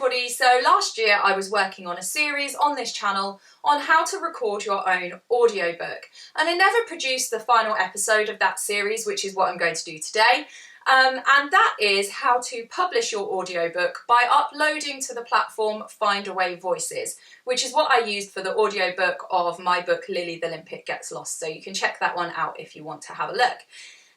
everybody. So last year I was working on a series on this channel on how to record your own audiobook, and I never produced the final episode of that series, which is what I'm going to do today. And that is how to publish your audiobook by uploading to the platform Findaway Voices, which is what I used for the audiobook of my book Lily the Limpet Gets Lost. So you can check that one out if you want to have a look.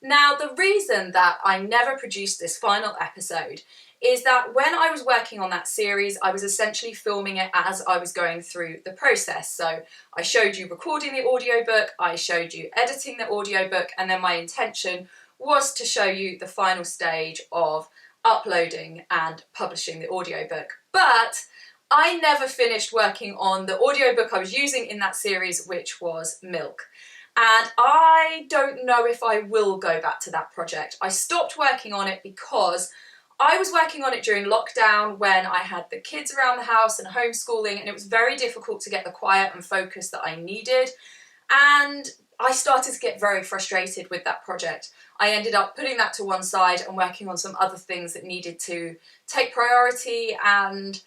Now, the reason that I never produced this final episode is that when I was working on that series, I was essentially filming it as I was going through the process. So I showed you recording the audiobook, I showed you editing the audiobook, and then my intention was to show you the final stage of uploading and publishing the audiobook. But I never finished working on the audiobook I was using in that series, which was Milk. And I don't know if I will go back to that project. I stopped working on it because I was working on it during lockdown when I had the kids around the house and homeschooling, and it was very difficult to get the quiet and focus that I needed. And I started to get very frustrated with that project. I ended up putting that to one side and working on some other things that needed to take priority, and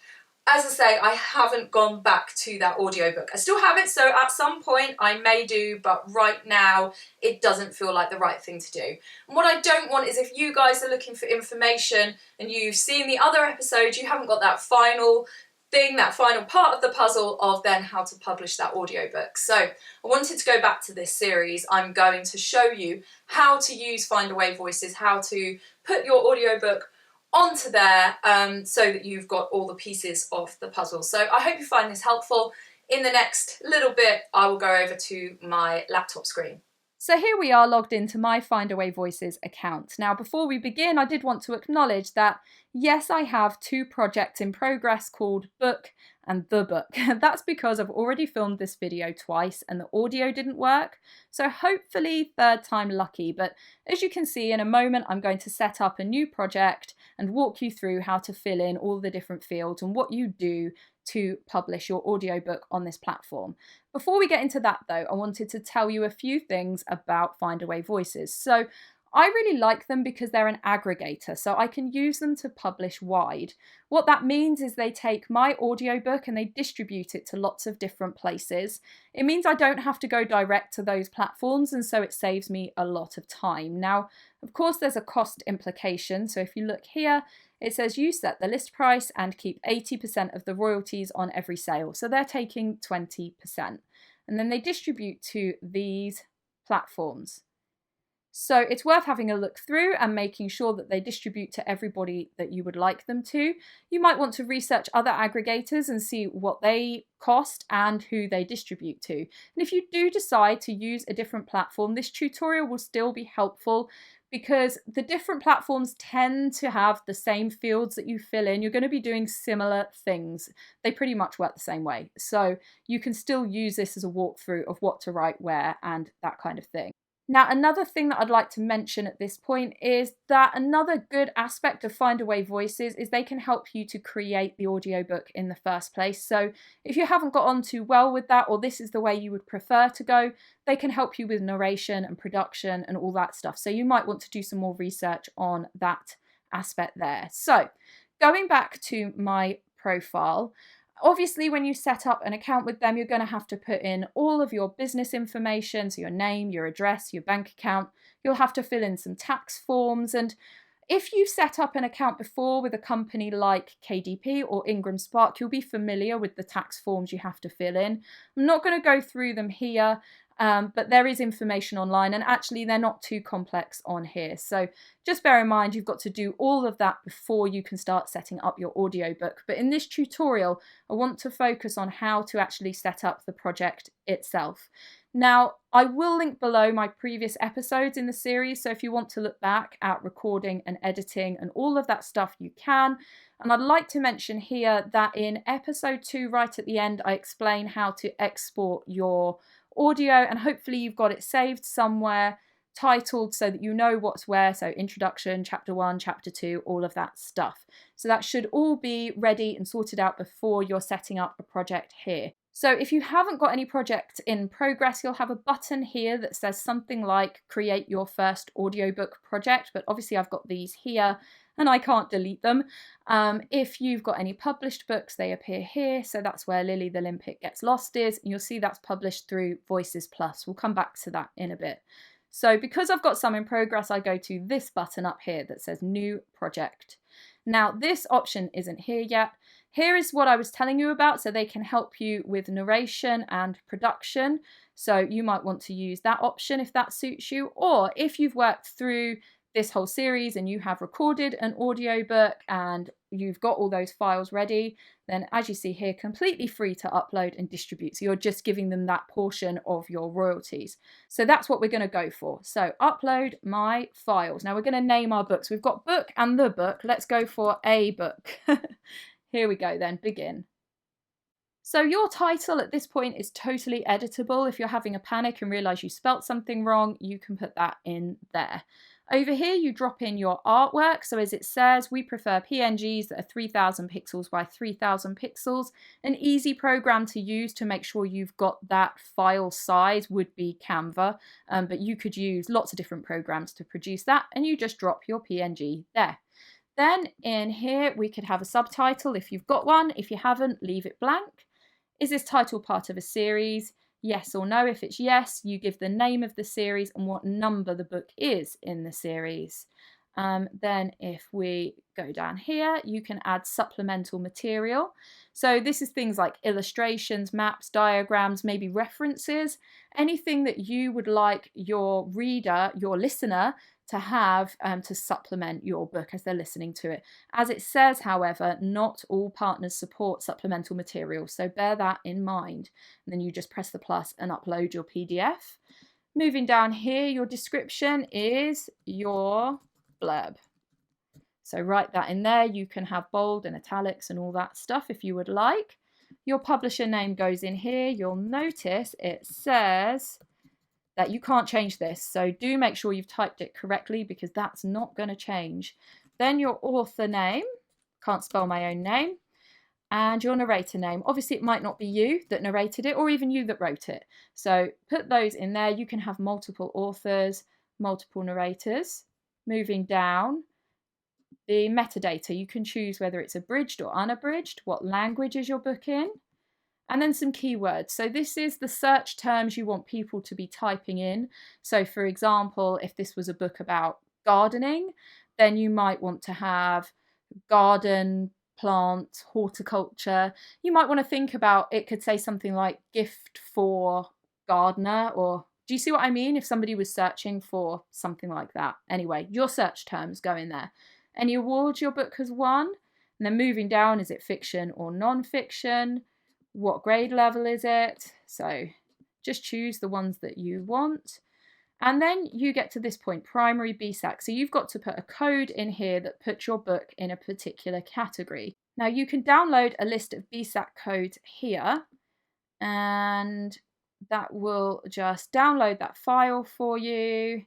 as I say, I haven't gone back to that audiobook. I still have it, so at some point I may do, but right now it doesn't feel like the right thing to do. And what I don't want is, if you guys are looking for information and you've seen the other episodes, you haven't got that final thing, that final part of the puzzle of then how to publish that audiobook. So I wanted to go back to this series. I'm going to show you how to use Findaway Voices, how to put your audiobook onto there so that you've got all the pieces of the puzzle. So I hope you find this helpful. In the next little bit, I will go over to my laptop screen. So here we are logged into my Findaway Voices account. Now, before we begin, I did want to acknowledge that, yes, I have two projects in progress called Book and The Book. That's because I've already filmed this video twice and the audio didn't work. So hopefully third time lucky. But as you can see, in a moment, I'm going to set up a new project and walk you through how to fill in all the different fields and what you do to publish your audiobook on this platform. Before we get into that though, I wanted to tell you a few things about Findaway Voices. So I really like them because they're an aggregator, so I can use them to publish wide. What that means is they take my audiobook and they distribute it to lots of different places. It means I don't have to go direct to those platforms, and so it saves me a lot of time. Now, of course, there's a cost implication. So if you look here, it says you set the list price and keep 80% of the royalties on every sale. So they're taking 20%. And then they distribute to these platforms. So it's worth having a look through and making sure that they distribute to everybody that you would like them to. You might want to research other aggregators and see what they cost and who they distribute to. And if you do decide to use a different platform, this tutorial will still be helpful because the different platforms tend to have the same fields that you fill in. You're going to be doing similar things. They pretty much work the same way. So you can still use this as a walkthrough of what to write where and that kind of thing. Now, another thing that I'd like to mention at this point is that another good aspect of Findaway Voices is they can help you to create the audiobook in the first place. So if you haven't got on too well with that, or this is the way you would prefer to go, they can help you with narration and production and all that stuff. So you might want to do some more research on that aspect there. So going back to my profile, obviously, when you set up an account with them, you're going to have to put in all of your business information, so your name, your address, your bank account. You'll have to fill in some tax forms. And if you set up an account before with a company like KDP or Ingram Spark, you'll be familiar with the tax forms you have to fill in. I'm not going to go through them here. But there is information online, and actually they're not too complex on here. So just bear in mind you've got to do all of that before you can start setting up your audiobook. But in this tutorial, I want to focus on how to actually set up the project itself. Now, I will link below my previous episodes in the series, so if you want to look back at recording and editing and all of that stuff, you can. And I'd like to mention here that in episode 2, right at the end, I explain how to export your audio, and hopefully you've got it saved somewhere, titled so that you know what's where. So introduction, chapter 1, chapter 2, all of that stuff. So that should all be ready and sorted out before you're setting up a project here. So if you haven't got any project in progress, you'll have a button here that says something like create your first audiobook project, but obviously I've got these here and I can't delete them. If you've got any published books, they appear here. So that's where Lily the Limpet Gets Lost is. And you'll see that's published through Voices Plus. We'll come back to that in a bit. So because I've got some in progress, I go to this button up here that says New Project. Now this option isn't here yet. Here is what I was telling you about, so they can help you with narration and production. So you might want to use that option if that suits you, or if you've worked through this whole series and you have recorded an audiobook and you've got all those files ready, then as you see here, completely free to upload and distribute. So you're just giving them that portion of your royalties. So that's what we're going to go for. So upload my files. Now we're going to name our books. We've got book and the book. Let's go for a book. Here we go then, begin. So your title at this point is totally editable. If you're having a panic and realise you spelt something wrong, you can put that in there. Over here, you drop in your artwork. So as it says, we prefer PNGs that are 3000 pixels by 3000 pixels. An easy program to use to make sure you've got that file size would be Canva, but you could use lots of different programs to produce that, and you just drop your PNG there. Then in here, we could have a subtitle if you've got one. If you haven't, leave it blank. Is this title part of a series? Yes or no. If it's yes, you give the name of the series and what number the book is in the series. Then if we go down here, you can add supplemental material. So this is things like illustrations, maps, diagrams, maybe references, anything that you would like your reader, your listener, to have to supplement your book as they're listening to it. As it says, however, not all partners support supplemental material, so bear that in mind. And then you just press the plus and upload your PDF. Moving down here, your description is your blurb. So write that in there. You can have bold and italics and all that stuff if you would like. Your publisher name goes in here. You'll notice it says that you can't change this, so do make sure you've typed it correctly because that's not going to change. Then your author name, can't spell my own name, and your narrator name. Obviously it might not be you that narrated it or even you that wrote it, so put those in there. You can have multiple authors, multiple narrators. Moving down, the metadata, you can choose whether it's abridged or unabridged, what language is your book in, and then some keywords. So this is the search terms you want people to be typing in. So for example, if this was a book about gardening, then you might want to have garden, plant, horticulture. You might want to think about, it could say something like gift for gardener, or do you see what I mean? If somebody was searching for something like that. Anyway, your search terms go in there. Any awards your book has won. And then moving down, is it fiction or non-fiction? What grade level is it? So just choose the ones that you want. And then you get to this point, primary BSAC. So you've got to put a code in here that puts your book in a particular category. Now you can download a list of BSAC codes here, and that will just download that file for you.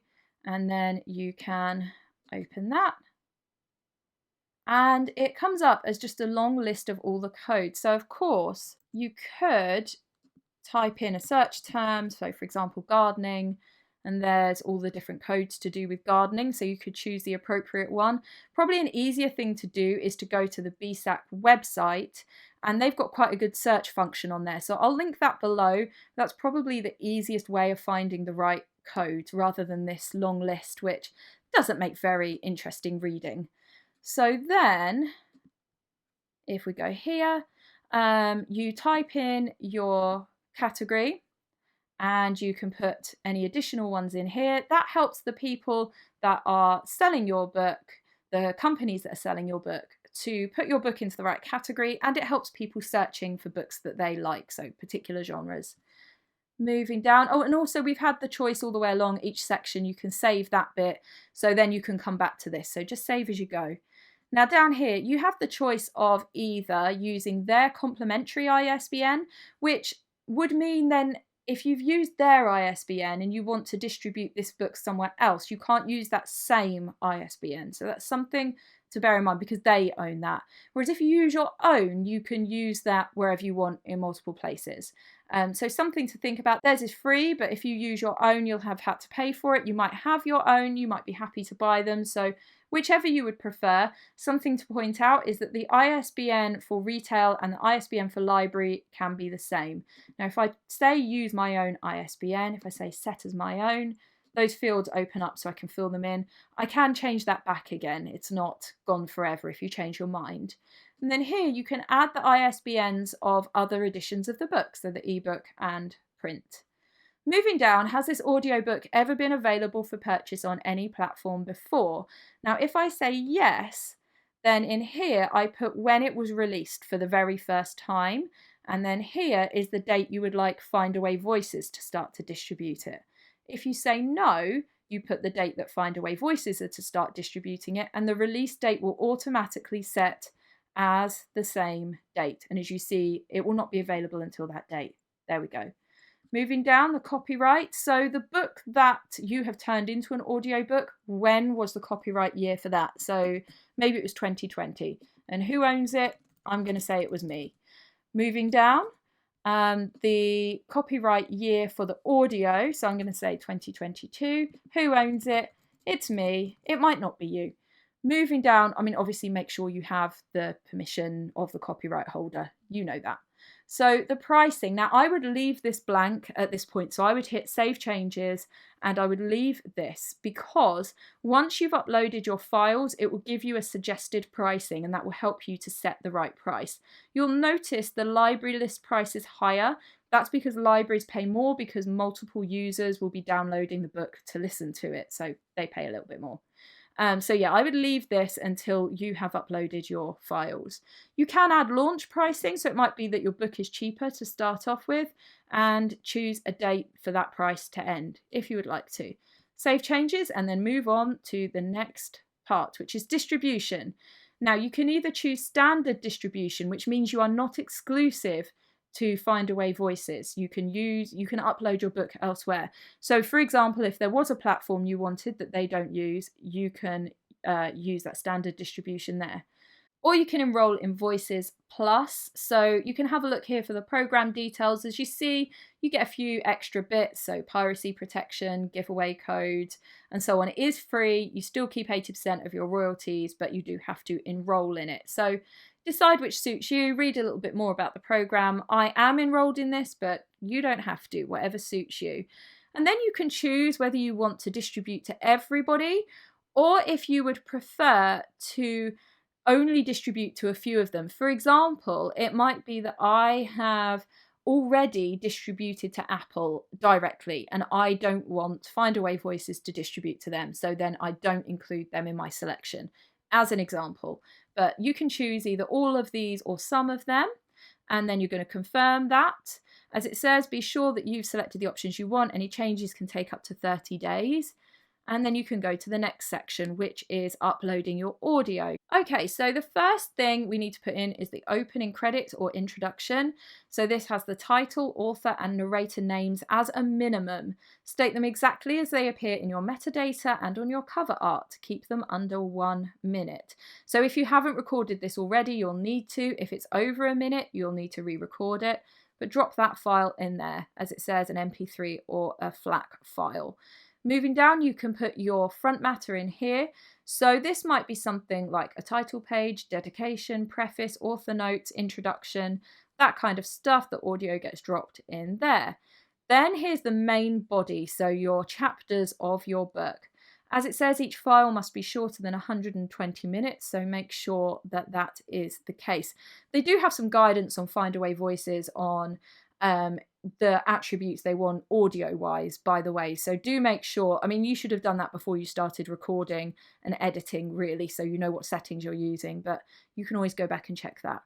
And then you can open that. And it comes up as just a long list of all the codes. So of course you could type in a search term. So for example, gardening, and there's all the different codes to do with gardening. So you could choose the appropriate one. Probably an easier thing to do is to go to the BSAC website, and they've got quite a good search function on there. So I'll link that below. That's probably the easiest way of finding the right code rather than this long list, which doesn't make very interesting reading. So then, if we go here, you type in your category and you can put any additional ones in here. That helps the people that are selling your book, the companies that are selling your book, to put your book into the right category, and it helps people searching for books that they like, so particular genres. Moving down, oh, and also we've had the choice all the way along each section. You can save that bit, so then you can come back to this. So just save as you go. Now down here, you have the choice of either using their complementary ISBN, which would mean then if you've used their ISBN and you want to distribute this book somewhere else, you can't use that same ISBN. So that's something to bear in mind because they own that. Whereas if you use your own, you can use that wherever you want in multiple places. So something to think about. Theirs is free, but if you use your own, you'll have had to pay for it. You might have your own, you might be happy to buy them. So whichever you would prefer. Something to point out is that the ISBN for retail and the ISBN for library can be the same. Now, if I say use my own ISBN, if I say set as my own, those fields open up so I can fill them in. I can change that back again. It's not gone forever if you change your mind. And then here you can add the ISBNs of other editions of the book, so the ebook and print. Moving down, has this audiobook ever been available for purchase on any platform before? Now, if I say yes, then in here I put when it was released for the very first time. And then here is the date you would like Findaway Voices to start to distribute it. If you say no, you put the date that Findaway Voices are to start distributing it, and the release date will automatically set as the same date. And as you see, it will not be available until that date. There we go. Moving down, the copyright. So the book that you have turned into an audiobook, when was the copyright year for that? So maybe it was 2020. And who owns it? I'm going to say it was me. Moving down, the copyright year for the audio. So I'm going to say 2022. Who owns it? It's me. It might not be you. Moving down, I mean, obviously make sure you have the permission of the copyright holder. You know that. So the pricing, now I would leave this blank at this point. So I would hit save changes and I would leave this, because once you've uploaded your files, it will give you a suggested pricing and that will help you to set the right price. You'll notice the library list price is higher. That's because libraries pay more because multiple users will be downloading the book to listen to it. So they pay a little bit more. So yeah, I would leave this until you have uploaded your files. You can add launch pricing, so it might be that your book is cheaper to start off with, and choose a date for that price to end if you would like to. Save changes and then move on to the next part, which is distribution. Now you can either choose standard distribution, which means you are not exclusive to Findaway Voices. You can upload your book elsewhere. So for example, if there was a platform you wanted that they don't use, you can use that standard distribution there. Or you can enroll in Voices Plus. So you can have a look here for the program details. As you see, you get a few extra bits, so piracy protection, giveaway codes, and so on. It is free. You still keep 80% of your royalties, but you do have to enroll in it. So decide which suits you, read a little bit more about the program. I am enrolled in this, but you don't have to, whatever suits you. And then you can choose whether you want to distribute to everybody, or if you would prefer to only distribute to a few of them. For example, it might be that I have already distributed to Apple directly and I don't want Findaway Voices to distribute to them, so then I don't include them in my selection, as an example. But you can choose either all of these or some of them, and then you're going to confirm that. As it says, be sure that you've selected the options you want. Any changes can take up to 30 days. And then you can go to the next section, which is uploading your audio. Okay, so the first thing we need to put in is the opening credits or introduction. So this has the title, author, and narrator names as a minimum. State them exactly as they appear in your metadata and on your cover art. Keep them under 1 minute. So if you haven't recorded this already, you'll need to. If it's over a minute, you'll need to re-record it. But drop that file in there, as it says, an MP3 or a FLAC file. Moving down, you can put your front matter in here. So this might be something like a title page, dedication, preface, author notes, introduction, that kind of stuff. The audio gets dropped in there. Then here's the main body, so your chapters of your book. As it says, each file must be shorter than 120 minutes, so make sure that that is the case. They do have some guidance on Findaway Voices on the attributes they want audio-wise, by the way. So do make sure, I mean, you should have done that before you started recording and editing, really, so you know what settings you're using, but you can always go back and check that.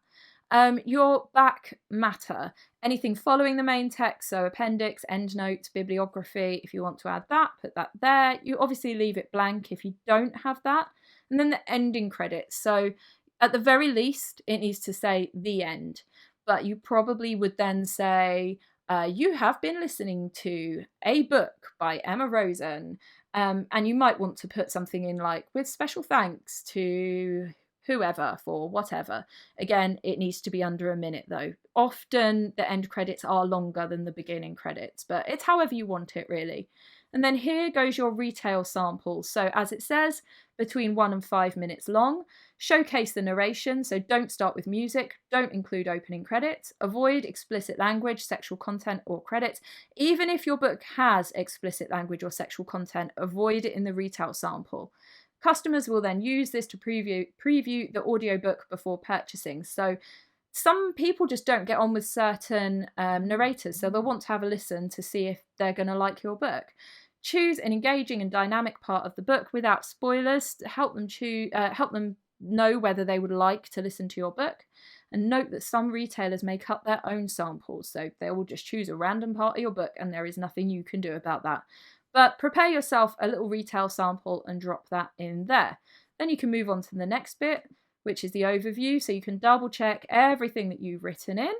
Your back matter, anything following the main text, so appendix, endnotes, bibliography, if you want to add that, put that there. You obviously leave it blank if you don't have that. And then the ending credits. So at the very least, it needs to say the end, but you probably would then say, you have been listening to a book by Emma Rosen, and you might want to put something in like, with special thanks to whoever for whatever. Again, it needs to be under a minute though. Often the end credits are longer than the beginning credits, but it's however you want it really. And then here goes your retail samples. So as it says, between 1 and 5 minutes long. Showcase the narration, so don't start with music, don't include opening credits, avoid explicit language, sexual content or credits. Even if your book has explicit language or sexual content, avoid it in the retail sample. Customers will then use this to preview the audiobook before purchasing. So some people just don't get on with certain narrators, so they'll want to have a listen to see if they're going to like your book. Choose an engaging and dynamic part of the book without spoilers to help them know whether they would like to listen to your book. And note that some retailers make up their own samples, so they will just choose a random part of your book and there is nothing you can do about that. But prepare yourself a little retail sample and drop that in there. Then you can move on to the next bit, which is the overview, so you can double check everything that you've written in.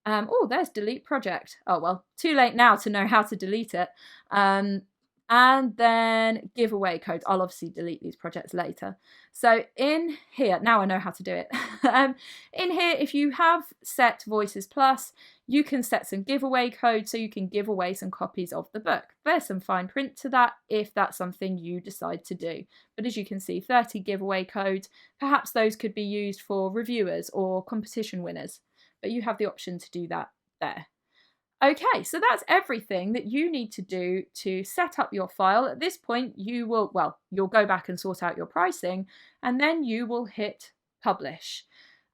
Oh, there's delete project. Oh, well, too late now to know how to delete it. And then giveaway codes. I'll obviously delete these projects later. So in here, now I know how to do it. In here, if you have set Voices Plus, you can set some giveaway codes so you can give away some copies of the book. There's some fine print to that if that's something you decide to do. But as you can see, 30 giveaway codes. Perhaps those could be used for reviewers or competition winners. But you have the option to do that there. Okay, so that's everything that you need to do to set up your file. At this point, you'll go back and sort out your pricing, and then you will hit publish.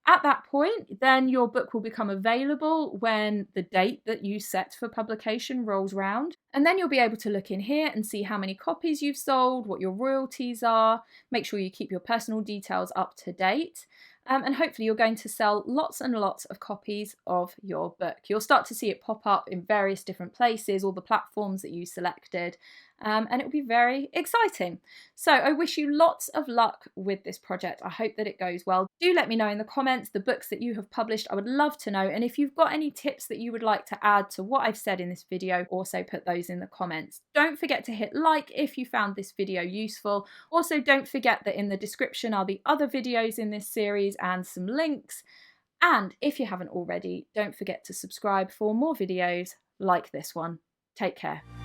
At that point, then your book will become available when the date that you set for publication rolls round. And then you'll be able to look in here and see how many copies you've sold, what your royalties are, make sure you keep your personal details up to date. And hopefully you're going to sell lots and lots of copies of your book. You'll start to see it pop up in various different places, all the platforms that you selected, and it will be very exciting. So I wish you lots of luck with this project. I hope that it goes well. Do let me know in the comments the books that you have published. I would love to know. And if you've got any tips that you would like to add to what I've said in this video, also put those in the comments. Don't forget to hit like if you found this video useful. Also, don't forget that in the description are the other videos in this series and some links. And if you haven't already, don't forget to subscribe for more videos like this one. Take care.